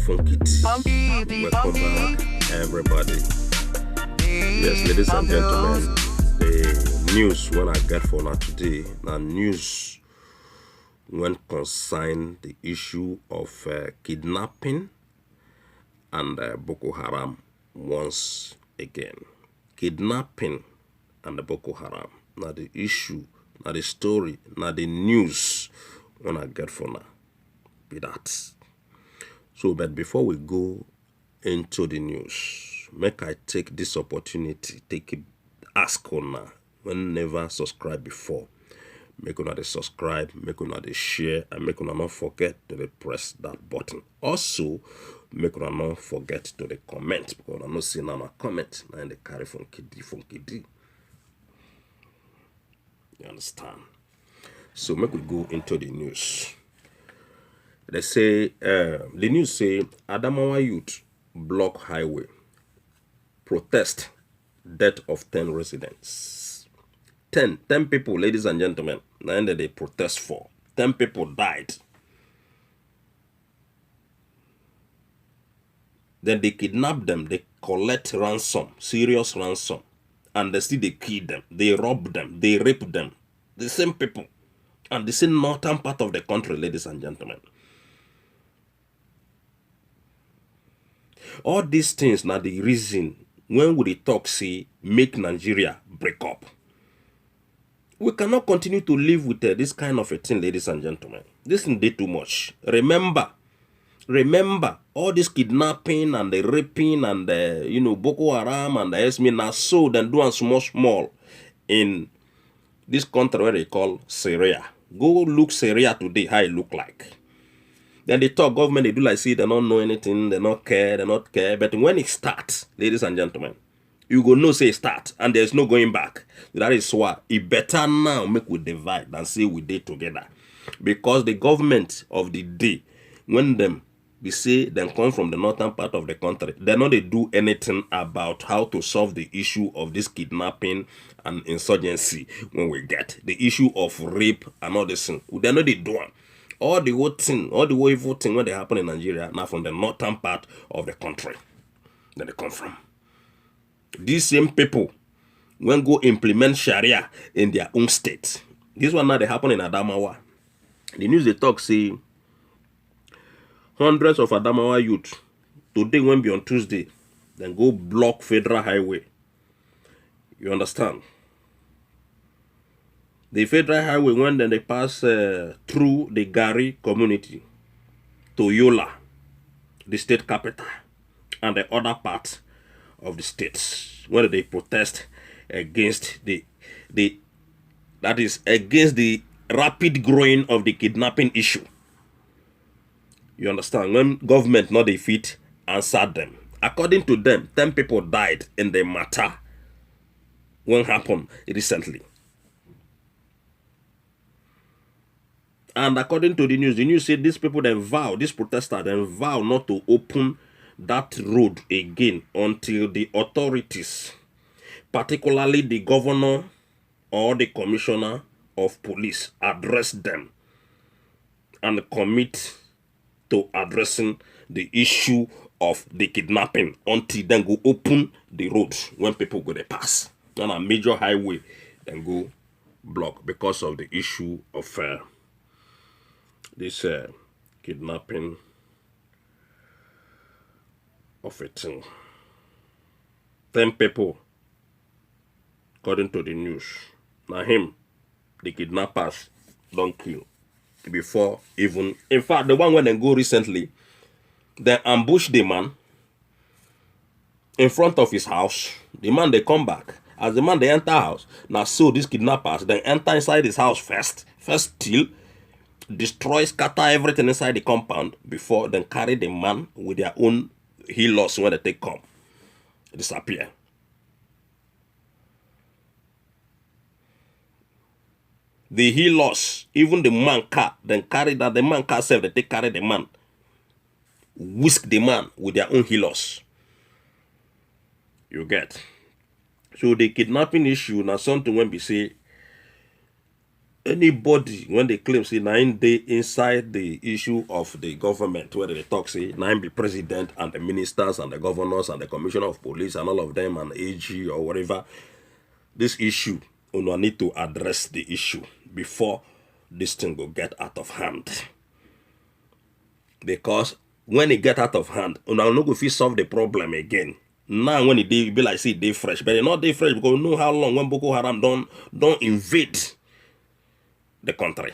Funky T. Welcome back, everybody. Yes, ladies and gentlemen, the news when I get for now today, now news when concern the issue of kidnapping and Bokoharam once again. Kidnapping and the Bokoharam. Now the issue, now the story, now the news when I get for now. Be that. So, but before we go into the news, make I take this opportunity, ask una when never subscribe before. Make una subscribe, make una share, and make una not forget to press that button. Also, make una not forget to comment, because I'm not seeing a comment and they carry funky D. You understand? So make we go into the news. They say, the news say, Adamawa youth block highway, protest, death of 10 residents. 10 people, ladies and gentlemen, and they protest for. 10 people died. Then they kidnap them, they collect ransom, serious ransom, and they still they kill them, they rob them, they rape them. The same people, and the same northern part of the country, ladies and gentlemen. All these things now the reason when we talk say make Nigeria break up. We cannot continue to live with this kind of a thing, ladies and gentlemen. This is too much. Remember, all this kidnapping and the raping and the Boko Haram and the SME now so then do small in this country where they call Syria. Go look Syria today how it look like. Then they talk government, they do like see they don't know anything, they not care. But when it starts, ladies and gentlemen, you go know say start and there's no going back. That is why it better now make we divide than say we did together. Because the government of the day, when we say them come from the northern part of the country, they know they do anything about how to solve the issue of this kidnapping and insurgency when we get the issue of rape and all this thing. They know they do it. All the whole thing, all the whole evil thing when they happen in Nigeria, now from the northern part of the country that they come from. These same people, when go implement Sharia in their own state. This one now they happen in Adamawa. The news they talk say, hundreds of Adamawa youth, today when be on Tuesday, then go block federal highway. You understand? The federal highway, when then they pass through the Gari community to Yola, the state capital, and the other part of the states, where they protest against that is against the rapid growing of the kidnapping issue. You understand? When government not defeat, answered them. According to them, 10 people died in the matter when happened recently. And according to the news said these people these protesters vow not to open that road again until the authorities, particularly the governor or the commissioner of police, address them and commit to addressing the issue of the kidnapping until then go open the road when people go to pass. And a major highway then go block because of the issue of this kidnapping of a thing. 10 people, according to the news. Now the kidnappers don't kill before even. In fact, the one when they go recently, they ambush the man in front of his house. The man they come back. As the man they enter house, now so these kidnappers they enter inside his house first steal, destroy, scatter everything inside the compound before then carry the man with their own healers when they come. Disappear. The healers, even the man car, then carry that the man car self, they carry the man, whisk the man with their own healers. You get. So the kidnapping issue now something when we say anybody when they claim say 9 day inside the issue of the government where they talk say 9 be president and the ministers and the governors and the commissioner of police and all of them and AG or whatever, this issue we need to address the issue before this thing will get out of hand, because when it get out of hand we no go fit solve the problem again. Now when it be like say they fresh, but they not they fresh because we know how long when Boko Haram don't invade the country.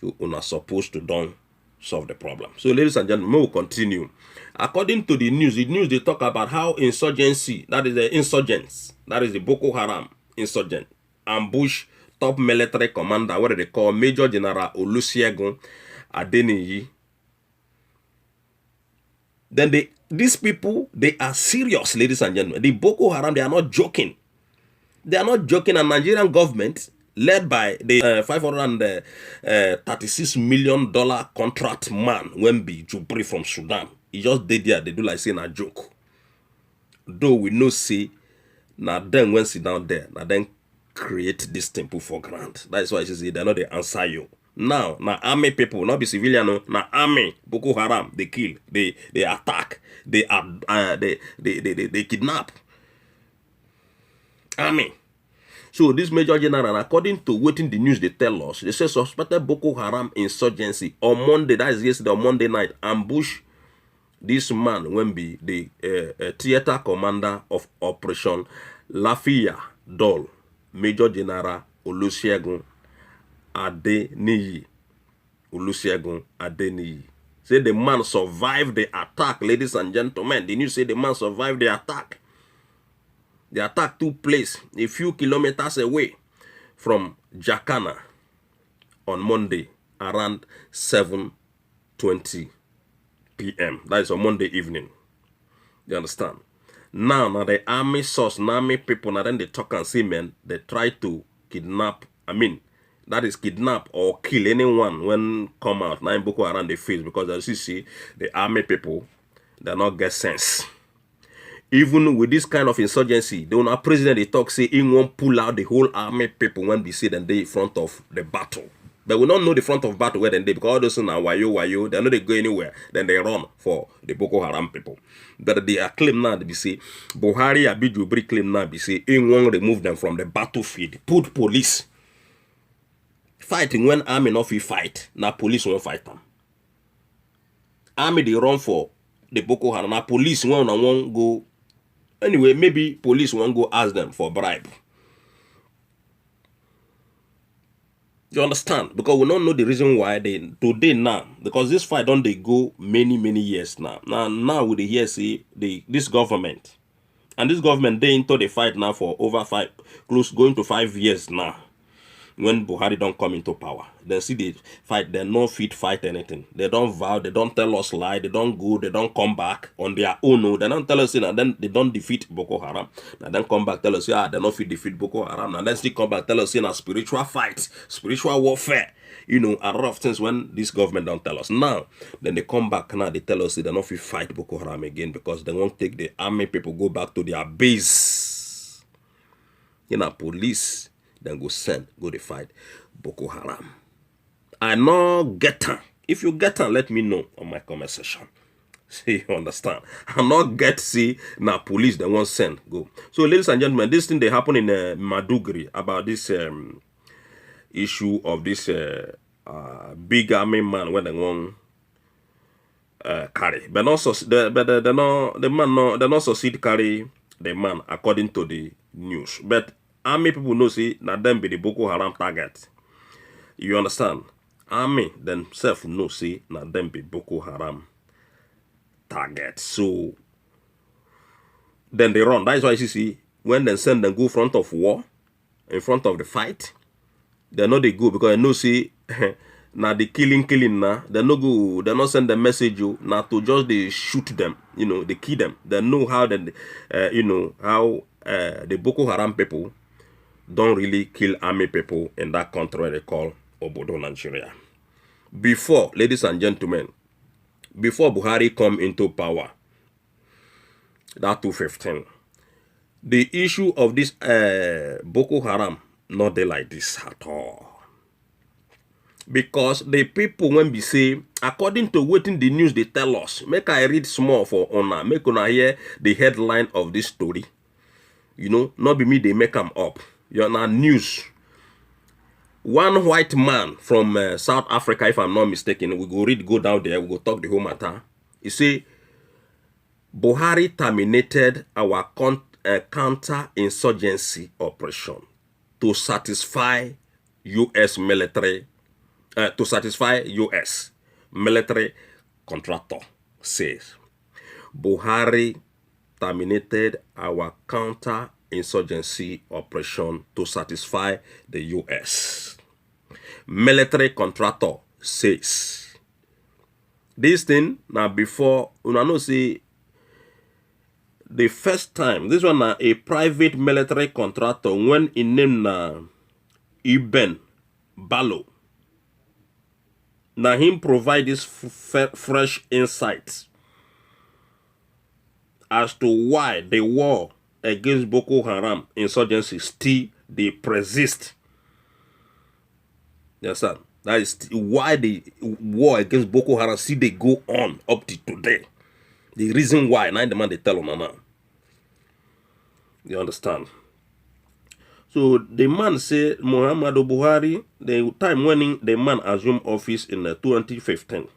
So we're not supposed to don't solve the problem. So ladies and gentlemen, we will continue. According to the news they talk about how insurgency, that is the insurgents, that is the Boko Haram insurgent, ambush top military commander, what they call Major General Olusegun Adeniyi. Then these people, they are serious, ladies and gentlemen. The Boko Haram, they are not joking. They are not joking. And Nigerian government, led by the $536 million contract man, when be Jubril from Sudan, he just did there. They do like saying a joke. Though we know say, now then when sit down there, now then create this temple for grant. That's why I say they know they answer you. Now army people, not be civilian, no. Now army, Boko Haram, they kill, they attack, they kidnap. Army. So this Major General, according to what in the news they tell us, they say suspected Boko Haram insurgency on Monday, that is yesterday, on Monday night, ambush this man when be the theater commander of Operation Lafia Dol, Major General Olusegun Adeniyi. Olusegun Adeniyi. Say the man survived the attack, ladies and gentlemen. The news say the man survived the attack. The attack took place a few kilometers away from Jakana on Monday around 7:20 p.m. That is on Monday evening. You understand? Now the army source, army people, now then they talk and say, man, they try to kidnap, that is kidnap or kill anyone when come out. Now in Boko Haram they face, because as you see, the army people, they not get sense. Even with this kind of insurgency, the owner president they talk say he won't pull out the whole army people when we see them they in front of the battle. But we don't know the front of battle where then they, because all those are wayo, they know they go anywhere, then they run for the Boko Haram people. But they are claim now they say Buhari abi Jubril claim now they say he won't remove them from the battlefield, put police. Fighting when army not fit fight, now police won't fight them. Army they run for the Boko Haram, now police won't go. Anyway, maybe police won't go ask them for bribe. You understand? Because we don't know the reason why they today now. Because this fight don't they go many years now. Now we hear say this government, and this government they into the fight now for over going to 5 years now. When Buhari don't come into power, they see the fight, they're not fit fight anything. They don't vow, they don't tell us lie, they don't go, they don't come back on their own. No, they don't tell us, and then they don't defeat Boko Haram. And then come back, tell us, yeah, they not fit defeat Boko Haram. And then still come back, tell us, a spiritual fight, spiritual warfare. You know, a lot of things when this government don't tell us. Now, then they come back now, they tell us they not fit fight Boko Haram again because they won't take the army people go back to their base. Police. Then go to fight Boko Haram. I no get her. If you get her, let me know on my comment section. See, you understand? I not get see now police they won't send go. So ladies and gentlemen, this thing they happen in Maduguri about this issue of this big army man when they won't carry. But also the man they not succeed carry the man according to the news. But army people know see that them be the Boko Haram target. You understand? Army themselves know see that them be Boko Haram target. So then they run. That's why you see when they send them go front of war, in front of the fight, they know they go because they know see now the killing now. They no go. They not send the message you now to just they shoot them. They kill them. They know how then how the Boko Haram people don't really kill army people in that country they call Obodo, Nigeria. Before, ladies and gentlemen, before Buhari come into power, that 2015, the issue of this Boko Haram not there like this at all. Because the people when we say, according to what in the news they tell us, make I read small for honor, make una hear the headline of this story. You know, not be me, they make them up. You're not news. One white man from South Africa, if I'm not mistaken, we go down there, we go talk the whole matter. He say, Buhari terminated our counter-insurgency operation to satisfy U.S. military, contractor, says. Buhari terminated our counter-insurgency operation to satisfy the U.S. military contractor says. This thing, now before, una know say, the first time, this one na a private military contractor when in name na Ibn Balo. Now him provide this fresh insights as to why the war against Boko Haram insurgency still they persist. You understand? That is why the war against Boko Haram still they go on up to today. The reason why, now the man they tell on now. You understand? So the man say Muhammadu Buhari, the time when the man assumed office in 2015,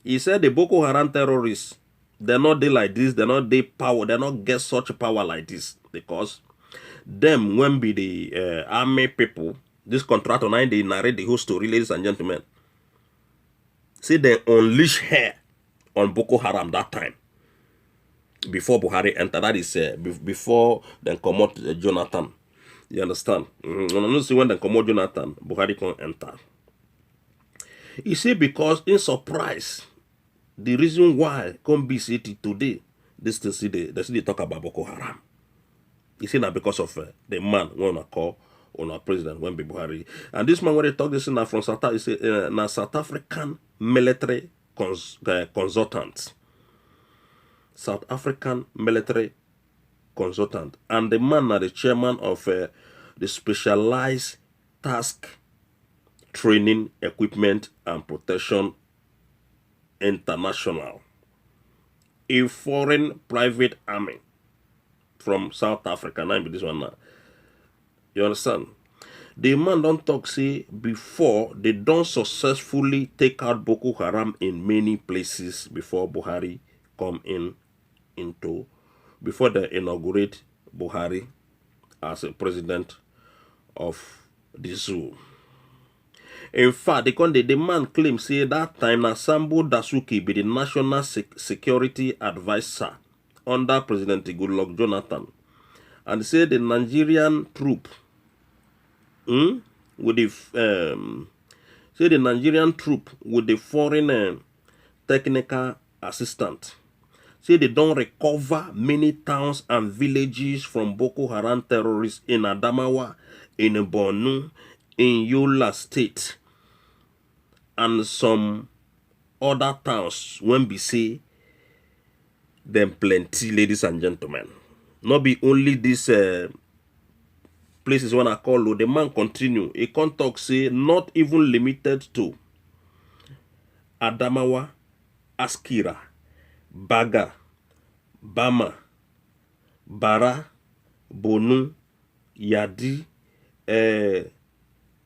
he said the Boko Haram terrorists, they're not they like this, they're not they power, they're not get such power like this, because them when be the army people, this contractor now they narrate the whole story, ladies and gentlemen. See, they unleash hair on Boko Haram that time. Before Buhari entered, that is before then come out Jonathan. You understand? When they come out Jonathan, Buhari can't enter. You see, because in surprise, the reason why come be city today, this to see they talk about Boko Haram. You see now because of the man when I call on our president when be Buhari, and this man when they talk this now from South Africa, now South African military consultant. South African military consultant, and the man are the chairman of the Specialized Task Training Equipment and Protection International, a foreign private army from South Africa. Now be this one now. You understand? The man don't talk say before they don't successfully take out Boko Haram in many places before Buhari come before they inaugurate Buhari as a president of the zoo. In fact, the man claims say that time na Sambo Dasuki be the national security advisor under President Goodluck Jonathan, and say the Nigerian troop with the foreign technical assistant. Say they don't recover many towns and villages from Boko Haram terrorists in Adamawa, in Borno, in Yola State, and some other towns when we say them plenty, ladies and gentlemen. Not be only these places when I call the man continue. He can't talk say not even limited to Adamawa, Askira, Baga, Bama, Bara, Bonu, Yadi,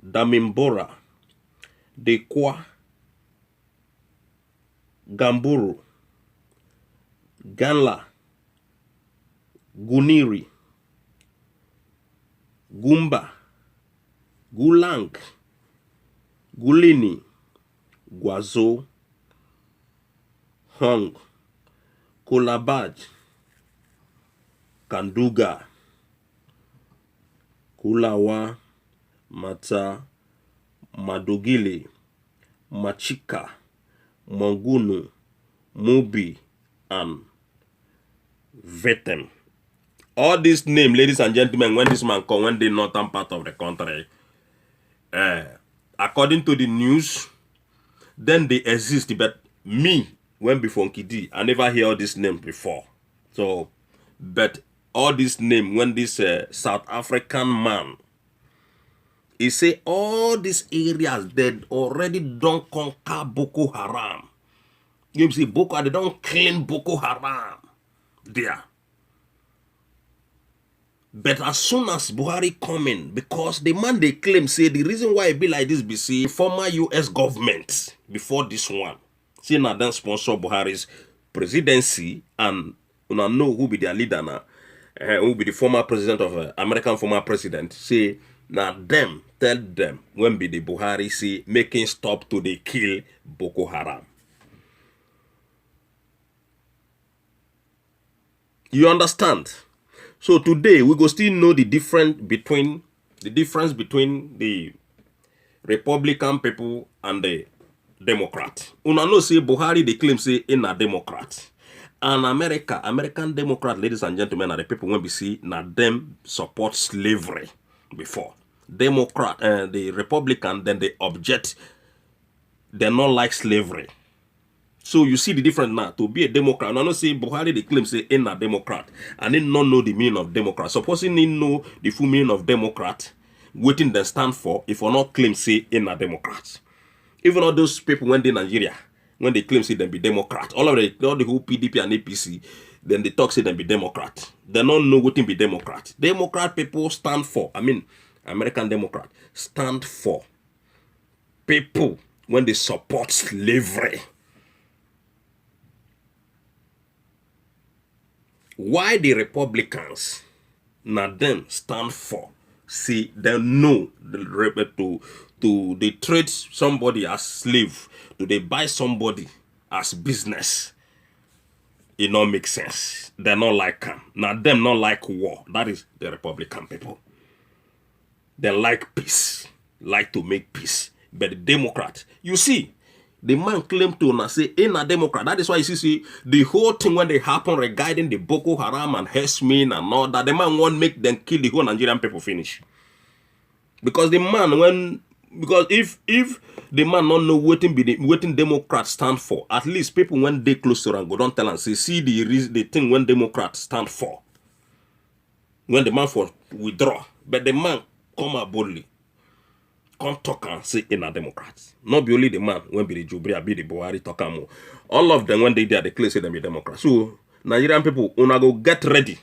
Damimbora, Dekwa, Gamburu, Ganla, Guniri, Gumba, Gulang, Gulini, Guazo, Hong, Kolabaj, Kanduga, Kulawa, Mata, Madogile, Machika, Mongunu, Mobi, and Vetem. All these names, ladies and gentlemen, when this man come, when the northern part of the country, according to the news, then they exist. But me, when before Kidi, I never hear all these names before. So, but all these names, when this South African man He say all these areas they already don't conquer Boko Haram. You see, they don't claim Boko Haram there. But as soon as Buhari come in, because the man they claim say the reason why it be like this, BC, former US government before this one, see now then sponsor Buhari's presidency, and you know who be their leader now, who be the former president of American former president, say now them tell them when be the Buhari say making stop to the kill Boko Haram. You understand? So today we go still know the difference between the Republican people and the Democrat. Una know say Buhari they claim say in a Democrat. And American Democrat, ladies and gentlemen, are the people when we see na them support slavery before. Democrat and the Republican then they object, they not like slavery. So you see the difference now. To be a Democrat, I don't say Buhari they claim say in a Democrat, and they not know the meaning of Democrat. Supposing they know the full meaning of Democrat, waiting they stand for, if or not claim say in a Democrat. Even all those people when they Nigeria, when they claim say they be Democrat, all the whole PDP and APC, then they talk say they be Democrat. They don't know what be Democrat. Democrat people stand for, American Democrat stand for people when they support slavery. Why the Republicans now them stand for? See, they know to they treat somebody as slave, to they buy somebody as business. It don't make sense. They not like them. Now them not like war. That is the Republican people. They like peace, like to make peace. But the Democrat, you see, the man claimed to not say in a Democrat. That is why you see the whole thing when they happen regarding the Boko Haram and Hesmin and all that, the man won't make them kill the whole Nigerian people finish. Because the man if the man not know what Democrats stand for, at least people when they close to and go don't tell and say see the thing when Democrats stand for. When the man for withdraw, but the man come out boldly. Come talk and say in a Democrats. Not be only the man when be the Jubril, be the Buhari talk and more. All of them when they there, they claim say them be Democrats. So Nigerian people, una go get ready.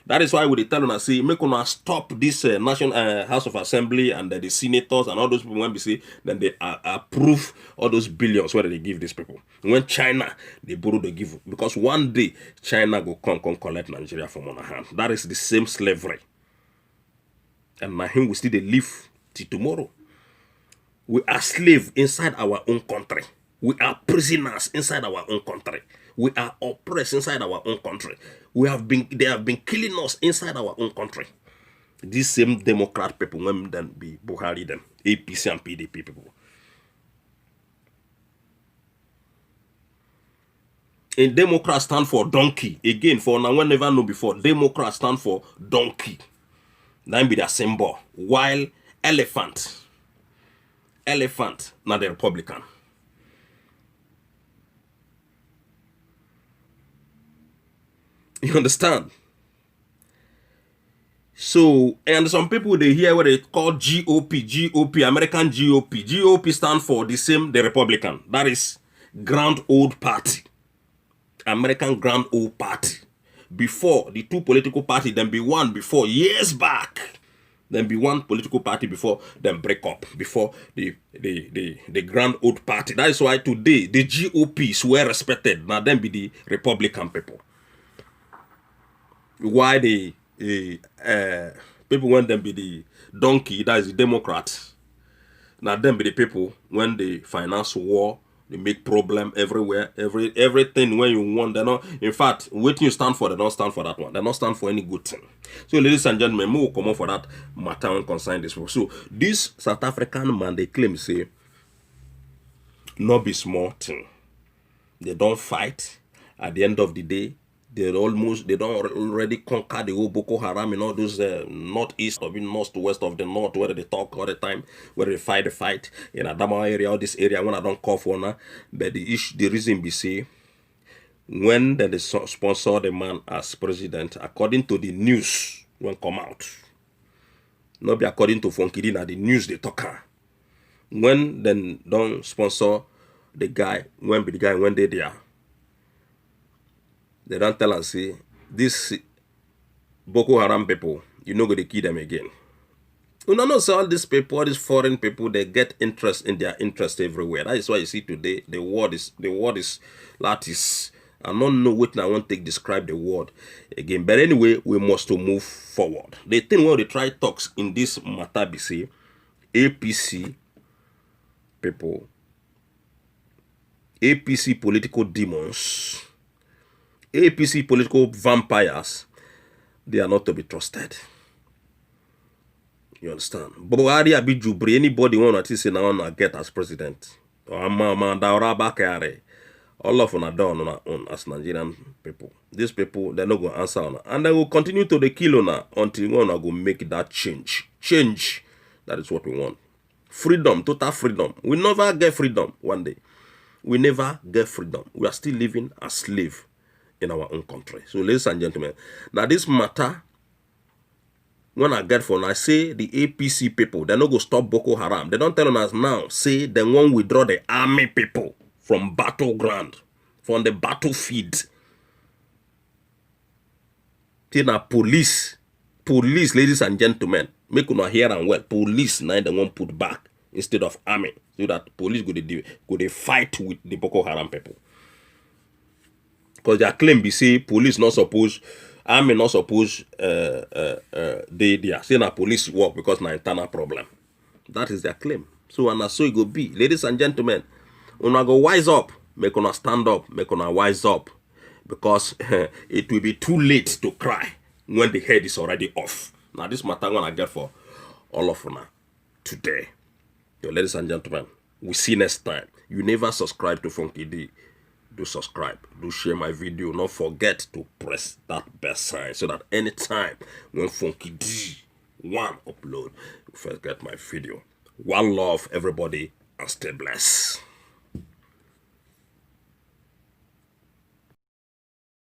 That is why we tell una say make una stop this National House of Assembly and the senators and all those people when we say then they approve all those billions where they give these people. When China they borrow they give, because one day China go come collect Nigeria from on hand. That is the same slavery. And now him we still they live till tomorrow. We are slaves inside our own country. We are prisoners inside our own country. We are oppressed inside our own country. They have been killing us inside our own country. These same Democrat people, when then be Buhari, them APC and PDP people. And Democrat stand for donkey. Again, for now, one never know before. Democrat stand for donkey. That be their symbol. While elephant, not the Republican. You understand? So, and some people they hear what they call GOP, American GOP. GOP stand for the Republican. That is Grand Old Party. American Grand Old Party. Before the two political parties, then be one before years back. Then be one political party before them break up. Before the Grand Old Party. That is why today the GOP is well respected. Now them be the Republican people. Why the people when them be the donkey, that is the Democrats. Now them be the people when they finance war, they make problem everywhere, everything when you want. They not, in fact, what you stand for, they don't stand for that one. They don't stand for any good thing. So, ladies and gentlemen, we will come on for that matter when concern this. So, this South African man, they claim say, not be small thing. They don't fight. At the end of the day, they don't already conquer the whole Boko Haram in all those northeast or north to west of the north where they talk all the time, where they fight the fight in Adamawa area, all this area when I don't call for now. But the reason be say when they sponsor the man as president, according to the news when come out, Not be according to Funky D, na the news they talk. When then don't sponsor the guy, when be the guy when they there, they don't tell us say this Boko Haram people, you know go to kill them again. You know, so all these people, all these foreign people, they get interest in their interest everywhere. That is why you see today the word is lattice. I don't know what I want to describe the word again. But anyway, we must to move forward. The thing when they try talks in this matter be say APC people, APC political demons, APC political vampires, they are not to be trusted. You understand? Buhari abi Jubril, anybody want to say now want to get as president. All of them are done on our own as Nigerian people. These people, they're not going to answer on her. And they will continue to the kill on her until we want to make that change. Change. That is what we want. Freedom, total freedom. We never get freedom one day. We never get freedom. We are still living as slaves in our own country. So, ladies and gentlemen, now this matter, when I get for, I say the APC people, they're not going to stop Boko Haram. They don't tell us now, say they won't withdraw the army people from battleground, from the battlefield. Till now, police, ladies and gentlemen, make you not hear and well. Police now they won't put back instead of army, so that police go fight with the Boko Haram people. Because their claim be say police not supposed, army not supposed, they are saying that police work because na internal problem. That is their claim. So and so it go be, ladies and gentlemen. Una go wise up, make una stand up, make una wise up, because it will be too late to cry when the head is already off. Now this matter I'm gonna get for all of una today. So, ladies and gentlemen, we see next time. You never subscribe to Funky D. Do subscribe, do share my video. Don't forget to press that bell sign so that anytime when Funky D one upload, you first get my video. One love, everybody, and stay blessed.